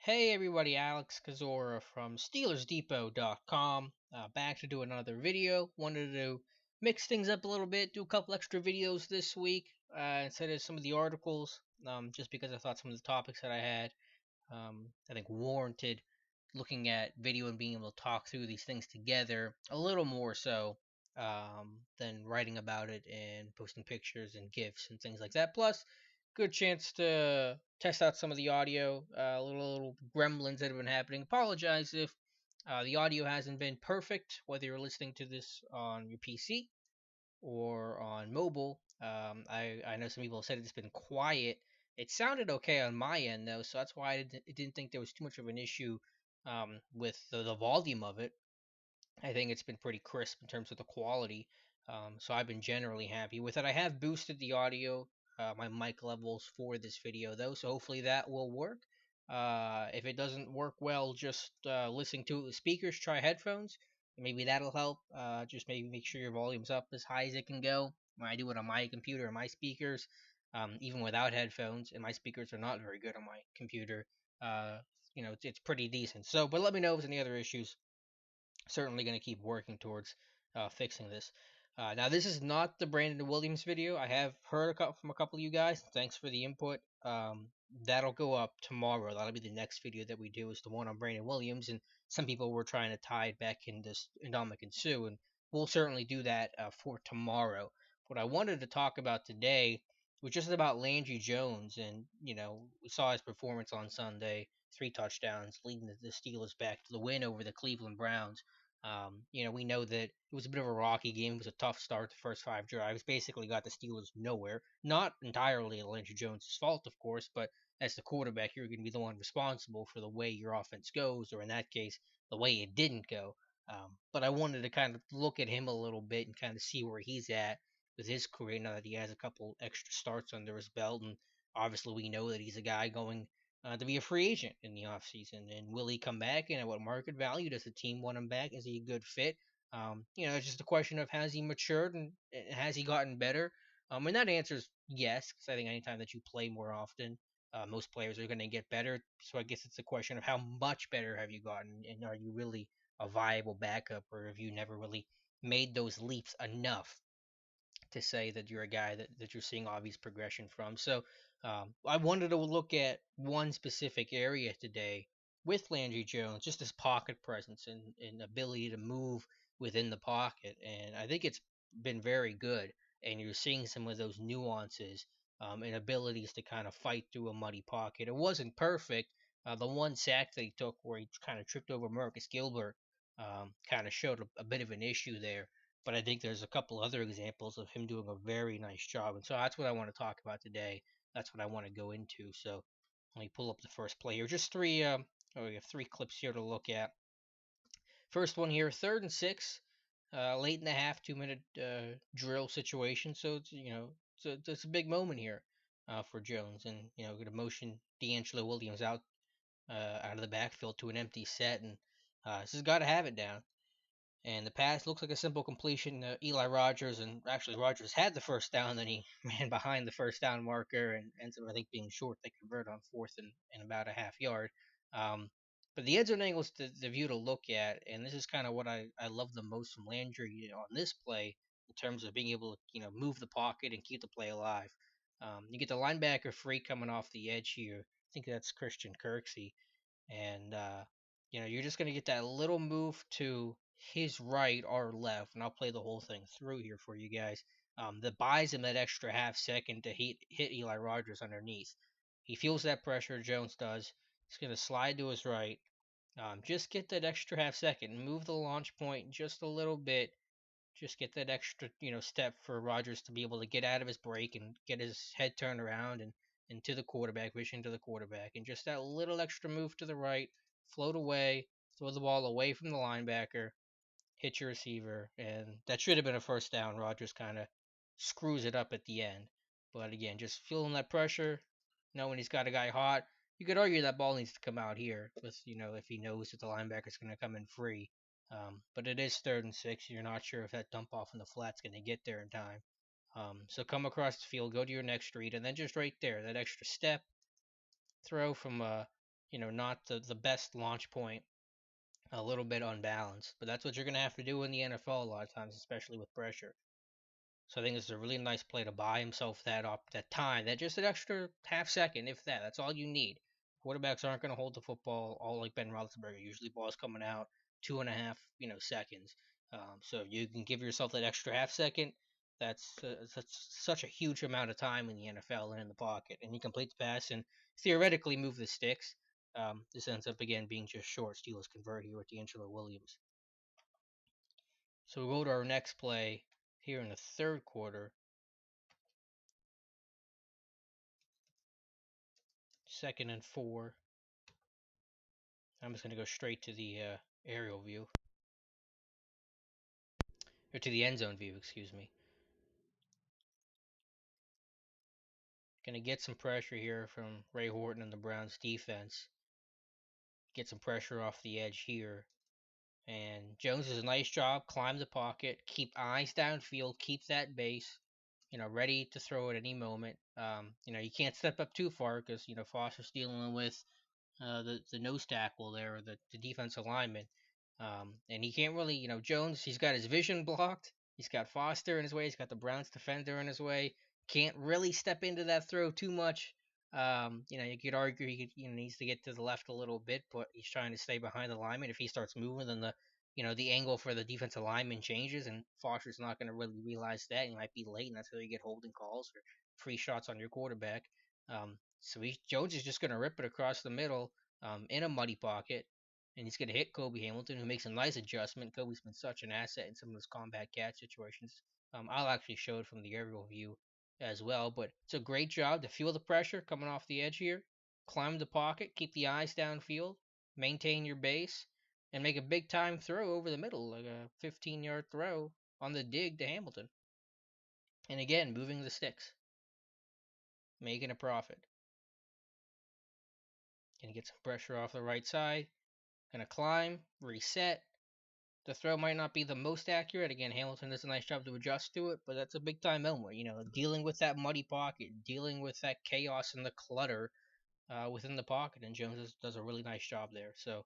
Hey everybody, Alex Kazora from SteelersDepot.com. Back to do another video. Wanted to mix things up a little bit, do a couple extra videos this week instead of some of the articles, just because I thought some of the topics that I had, I think warranted looking at video and being able to talk through these things together a little more so than writing about it and posting pictures and GIFs and things like that. Plus, good chance to test out some of the audio, little gremlins that have been happening. Apologize if the audio hasn't been perfect, whether you're listening to this on your PC or on mobile. I know some people have said it's been quiet. It sounded okay on my end though, so that's why I didn't think there was too much of an issue with the volume of it. I think it's been pretty crisp in terms of the quality. So I've been generally happy with it. I have boosted the audio, my mic levels for this video though, so hopefully that will work. If it doesn't work well, just listening to it with speakers, try headphones. Maybe that'll help. Just maybe make sure your volume's up as high as it can go. When I do it on my computer and my speakers, even without headphones, and my speakers are not very good on my computer. Uh, it's pretty decent. So, but let me know if there's any other issues. Certainly going to keep working towards fixing this. Now, this is not the Brandon Williams video. I have heard from a couple of you guys. Thanks for the input. That'll go up tomorrow. That'll be the next video that we do is the one on Brandon Williams. And some people were trying to tie it back into Indomitian Sue, and we'll certainly do that for tomorrow. What I wanted to talk about today was just about Landry Jones, and we saw his performance on Sunday, 3 touchdowns, leading the Steelers back to the win over the Cleveland Browns. We know that it was a bit of a rocky game. It was a tough start. The first 5 drives basically got the Steelers nowhere. Not entirely Landry Jones' fault, of course, but as the quarterback, you're going to be the one responsible for the way your offense goes, or in that case, the way it didn't go. But I wanted to kind of look at him a little bit and kind of see where he's at with his career now that he has a couple extra starts under his belt. And obviously, we know that he's a guy going to be a free agent in the offseason. And will he come back? And at what market value does the team want him back? Is he a good fit? It's just a question of has he matured and has he gotten better? And that answer is yes, because I think anytime that you play more often, most players are going to get better. So I guess it's a question of how much better have you gotten, and are you really a viable backup, or have you never really made those leaps enough to say that you're a guy that you're seeing obvious progression from. So I wanted to look at one specific area today with Landry Jones, just his pocket presence and ability to move within the pocket. And I think it's been very good. And you're seeing some of those nuances and abilities to kind of fight through a muddy pocket. It wasn't perfect. The one sack that he took where he kind of tripped over Marcus Gilbert kind of showed a bit of an issue there, but I think there's a couple other examples of him doing a very nice job. And so that's what I want to talk about today. That's what I want to go into. So let me pull up the first play here. Just three. We have 3 clips here to look at. First one here, 3rd and 6, late in the half, 2 minute drill situation. So it's a big moment here for Jones, and going to motion D'Angelo Williams out of the backfield to an empty set, and this has got to have it down. And the pass looks like a simple completion to Eli Rogers, and actually Rogers had the first down, then he ran behind the first down marker and ends up, I think, being short. They convert on fourth and about a half yard. Um, but the end zone angle is the view to look at, and this is kind of what I love the most from Landry on this play in terms of being able to move the pocket and keep the play alive. You get the linebacker free coming off the edge here. I think that's Christian Kirksey, and you're just going to get that little move to his right or left, and I'll play the whole thing through here for you guys. That buys him that extra half second to hit Eli Rogers underneath. He feels that pressure, Jones does. He's going to slide to his right. Just get that extra half second, move the launch point just a little bit. Just get that extra, step for Rogers to be able to get out of his break and get his head turned around and into the quarterback, vision to the quarterback, and just that little extra move to the right, float away, throw the ball away from the linebacker, hit your receiver, and that should have been a first down. Rogers kind of screws it up at the end. But again, just feeling that pressure, knowing he's got a guy hot. You could argue that ball needs to come out here with, if he knows that the linebacker's going to come in free. But it is 3rd and 6. You're not sure if that dump off in the flat's going to get there in time. So come across the field, go to your next read, and then just right there, that extra step, throw from not the best launch point, a little bit unbalanced. But that's what you're going to have to do in the NFL a lot of times, especially with pressure. So I think it's a really nice play to buy himself that time, that just an extra half second, if that. That's all you need. Quarterbacks aren't going to hold the football all like Ben Roethlisberger. Usually, balls coming out 2.5 seconds. So you can give yourself that extra half second. That's such a huge amount of time in the NFL and in the pocket, and he completes the pass and theoretically move the sticks. This ends up again being just short. Steelers convert here with D'Angelo Williams. So we go to our next play here in the third quarter. 2nd and 4. I'm just going to go straight to the aerial view, or to the end zone view, excuse me. Going to get some pressure here from Ray Horton and the Browns defense. Get some pressure off the edge here. And Jones does a nice job, climb the pocket, keep eyes downfield, keep that base, ready to throw at any moment. You can't step up too far because, Foster's dealing with the nose tackle there, or the defensive lineman. And he can't really, Jones, he's got his vision blocked. He's got Foster in his way. He's got the Browns defender in his way. Can't really step into that throw too much. You could argue he needs to get to the left a little bit, but he's trying to stay behind the lineman. If he starts moving, then the angle for the defensive lineman changes, and Foster's not going to really realize that. He might be late, and that's how you get holding calls or free shots on your quarterback. So Jones is just going to rip it across the middle, in a muddy pocket, and he's going to hit Kobe Hamilton, who makes a nice adjustment. Kobe's been such an asset in some of those combat catch situations. I'll actually show it from the aerial view as well, but it's a great job to feel the pressure coming off the edge here, climb the pocket, keep the eyes downfield, maintain your base, and make a big time throw over the middle, like a 15-yard throw on the dig to Hamilton. And again, moving the sticks, making a profit. Gonna get some pressure off the right side. Gonna climb, reset. The throw might not be the most accurate. Again, Hamilton does a nice job to adjust to it, but that's a big time moment. Dealing with that muddy pocket, dealing with that chaos and the clutter within the pocket, and Jones does a really nice job there. So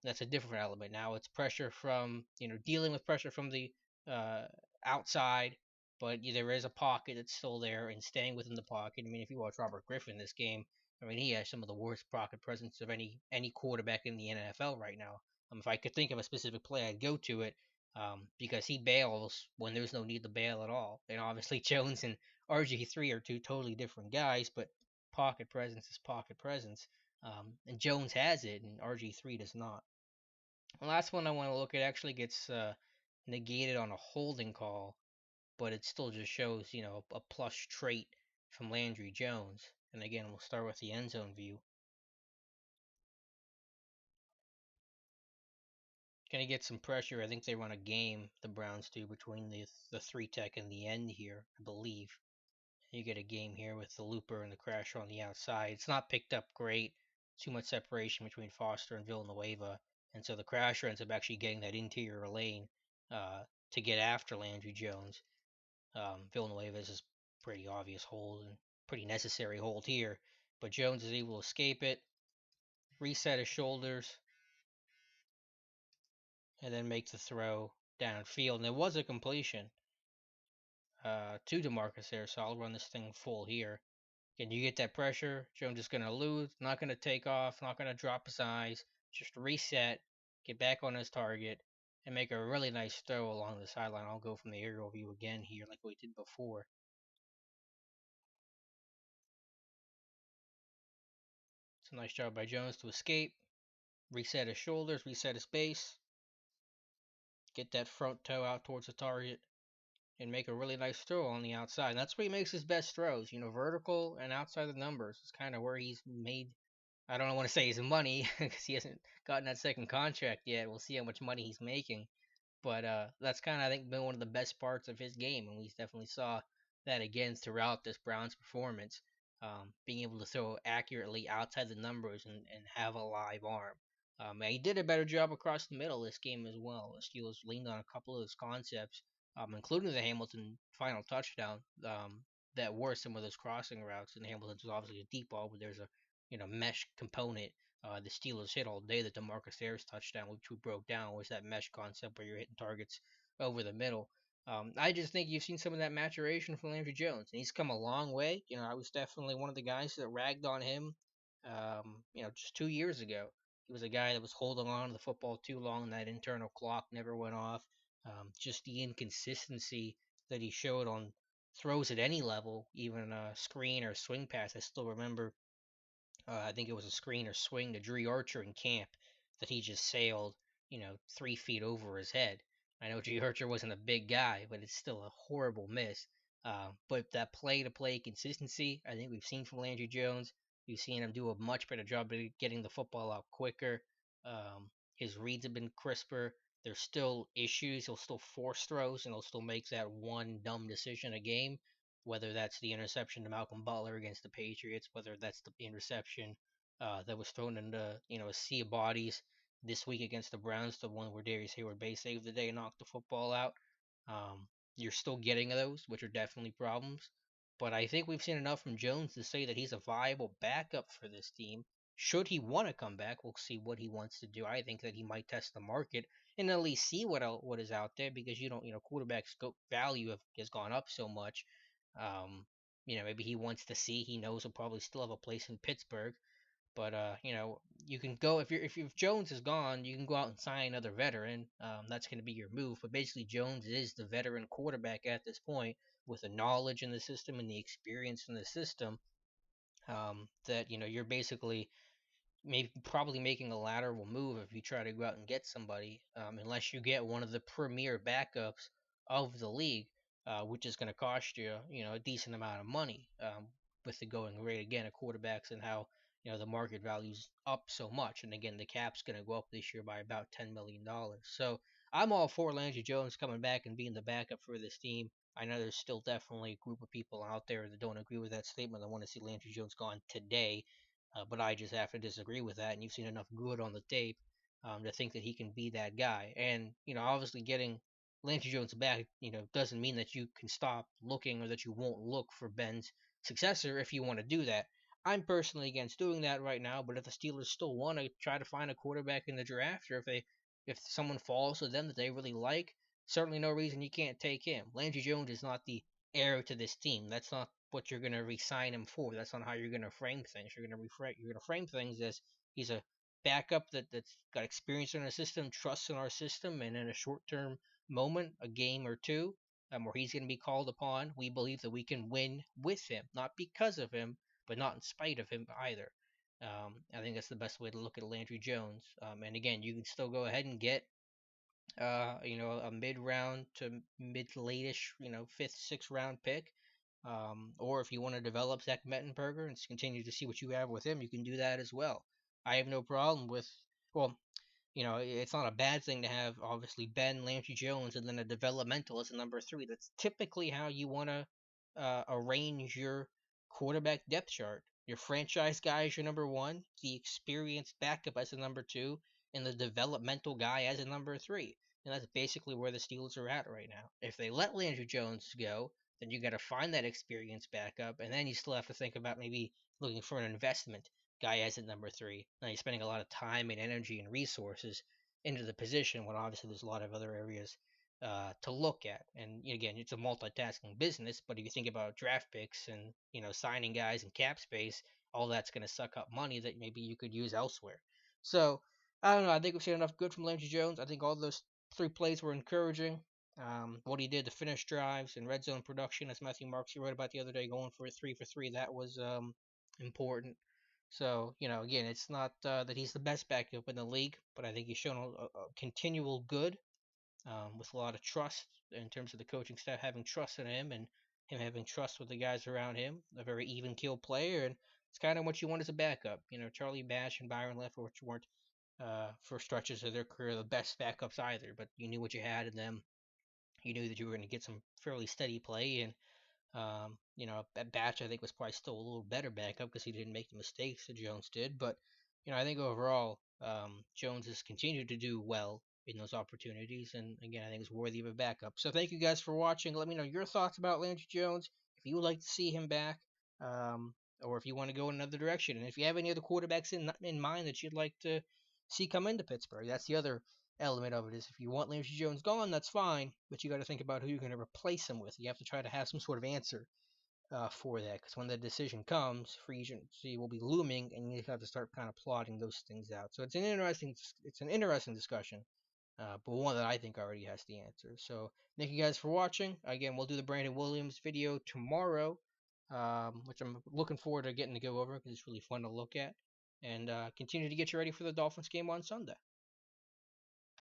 that's a different element. Now it's pressure from, dealing with pressure from the uh, outside, but there is a pocket that's still there and staying within the pocket. I mean, if you watch Robert Griffin this game, I mean, he has some of the worst pocket presence of any quarterback in the NFL right now. If I could think of a specific play, I'd go to it, because he bails when there's no need to bail at all. And obviously Jones and RG3 are two totally different guys, but pocket presence is pocket presence. And Jones has it, and RG3 does not. The last one I want to look at actually gets negated on a holding call, but it still just shows, a plus trait from Landry Jones. And again, we'll start with the end zone view. Gonna get some pressure. I think they run a game, the Browns do, between the three tech and the end here, I believe. You get a game here with the looper and the crasher on the outside. It's not picked up great. Too much separation between Foster and Villanueva. And so the crasher ends up actually getting that interior lane to get after Landry Jones. Villanueva's is pretty obvious hold and pretty necessary hold here. But Jones is able to escape it, reset his shoulders, and then make the throw downfield. And it was a completion to DeMarcus there, so I'll run this thing full here. Again, you get that pressure. Jones is going to lose, not going to take off, not going to drop his eyes. Just reset, get back on his target, and make a really nice throw along the sideline. I'll go from the aerial view again here like we did before. It's a nice job by Jones to escape, reset his shoulders, reset his base, get that front toe out towards the target, and make a really nice throw on the outside. And that's where he makes his best throws. Vertical and outside the numbers is kind of where he's made, I don't want to say his money because he hasn't gotten that second contract yet. We'll see how much money he's making. But that's kind of, I think, been one of the best parts of his game. And we definitely saw that again throughout this Browns performance. Being able to throw accurately outside the numbers and have a live arm. He did a better job across the middle this game as well. The Steelers leaned on a couple of those concepts, including the Hamilton final touchdown, that were some of those crossing routes. And Hamilton's was obviously a deep ball, but there's a mesh component the Steelers hit all day. That DeMarcus Harris touchdown, which we broke down, was that mesh concept where you're hitting targets over the middle. I just think you've seen some of that maturation from Landry Jones, and he's come a long way. I was definitely one of the guys that ragged on him, just 2 years ago. He was a guy that was holding on to the football too long. That internal clock never went off. Just the inconsistency that he showed on throws at any level, even a screen or swing pass. I still remember I think it was a screen or swing to Dree Archer in camp that he just sailed, 3 feet over his head. I know Dree Archer wasn't a big guy, but it's still a horrible miss. But that play-to-play consistency, I think we've seen from Landry Jones. We've seen him do a much better job of getting the football out quicker. His reads have been crisper. There's still issues. He'll still force throws, and he'll still make that one dumb decision a game, whether that's the interception to Malcolm Butler against the Patriots, whether that's the interception that was thrown into a sea of bodies this week against the Browns, the one where Darius Hayward Bay saved the day and knocked the football out. You're still getting those, which are definitely problems. But I think we've seen enough from Jones to say that he's a viable backup for this team. Should he want to come back, we'll see what he wants to do. I think that he might test the market and at least see what is out there, because quarterbacks value has gone up so much. um, Maybe he wants to see. He knows he'll probably still have a place in Pittsburgh, but you can go if Jones is gone, you can go out and sign another veteran. That's going to be your move. But basically, Jones is the veteran quarterback at this point, with the knowledge in the system and the experience in the system. That you're basically maybe probably making a lateral move if you try to go out and get somebody, unless you get one of the premier backups of the league, which is going to cost you, a decent amount of money, with the going rate again of quarterbacks and how the market value's up so much, and again the cap's going to go up this year by about $10 million. So I'm all for Landry Jones coming back and being the backup for this team. I know there's still definitely a group of people out there that don't agree with that statement. I want to see Landry Jones gone today, but I just have to disagree with that. And you've seen enough good on the tape to think that he can be that guy. And obviously getting Landry Jones back, doesn't mean that you can stop looking or that you won't look for Ben's successor if you want to do that. I'm personally against doing that right now, but if the Steelers still want to try to find a quarterback in the draft, or if someone falls to them that they really like, certainly no reason you can't take him. Landry Jones is not the heir to this team. That's not what you're going to re-sign him for. That's not how you're going to frame things. You're going to frame things as he's a backup that's got experience in our system, trusts in our system, and in a short-term moment, a game or two, where he's going to be called upon, we believe that we can win with him, not because of him, but not in spite of him either. I think that's the best way to look at Landry Jones. And again, you can still go ahead and get a mid-round to mid-late-ish, fifth, sixth round pick. Or if you want to develop Zach Mettenberger and continue to see what you have with him, you can do that as well. I have no problem with, well, it's not a bad thing to have obviously Ben, Landry Jones, and then a developmental as a number three. That's typically how you want to arrange your quarterback depth chart. Your franchise guy is your number one, the experienced backup as a number two, and the developmental guy as a number three. And that's basically where the Steelers are at right now. If they let Landry Jones go, then you got to find that experienced backup, and then you still have to think about maybe looking for an investment guy as at number three. Now you're spending a lot of time and energy and resources into the position when obviously there's a lot of other areas to look at. And again, it's a multitasking business, but if you think about draft picks and signing guys and cap space, all that's going to suck up money that maybe you could use elsewhere. So I don't know. I think we've seen enough good from Landry Jones. I think all those three plays were encouraging. What he did to finish drives and red zone production, as Matthew Marks wrote about the other day, going for 3 for 3, that was important. So, again, it's not that he's the best backup in the league, but I think he's shown a continual good, with a lot of trust in terms of the coaching staff having trust in him and him having trust with the guys around him. A very even keel player, and it's kind of what you want as a backup. Charlie Bash and Byron Leftwich weren't, for stretches of their career, the best backups either, but you knew what you had in them. You knew that you were going to get some fairly steady play, and at Batch, I think, was probably still a little better backup because he didn't make the mistakes that Jones did. But, I think overall, Jones has continued to do well in those opportunities. And again, I think it's worthy of a backup. So thank you guys for watching. Let me know your thoughts about Landry Jones. If you would like to see him back, or if you want to go in another direction. And if you have any other quarterbacks in mind that you'd like to see come into Pittsburgh, that's the other element of it. Is if you want Landry Jones gone, that's fine, but you got to think about who you're going to replace him with. You have to try to have some sort of answer for that, because when the decision comes, free agency will be looming, and you have to start kind of plotting those things out. So it's an interesting discussion, but one that I think already has the answer. So thank you guys for watching. Again, we'll do the Brandon Williams video tomorrow, which I'm looking forward to getting to go over because it's really fun to look at, and continue to get you ready for the Dolphins game on Sunday.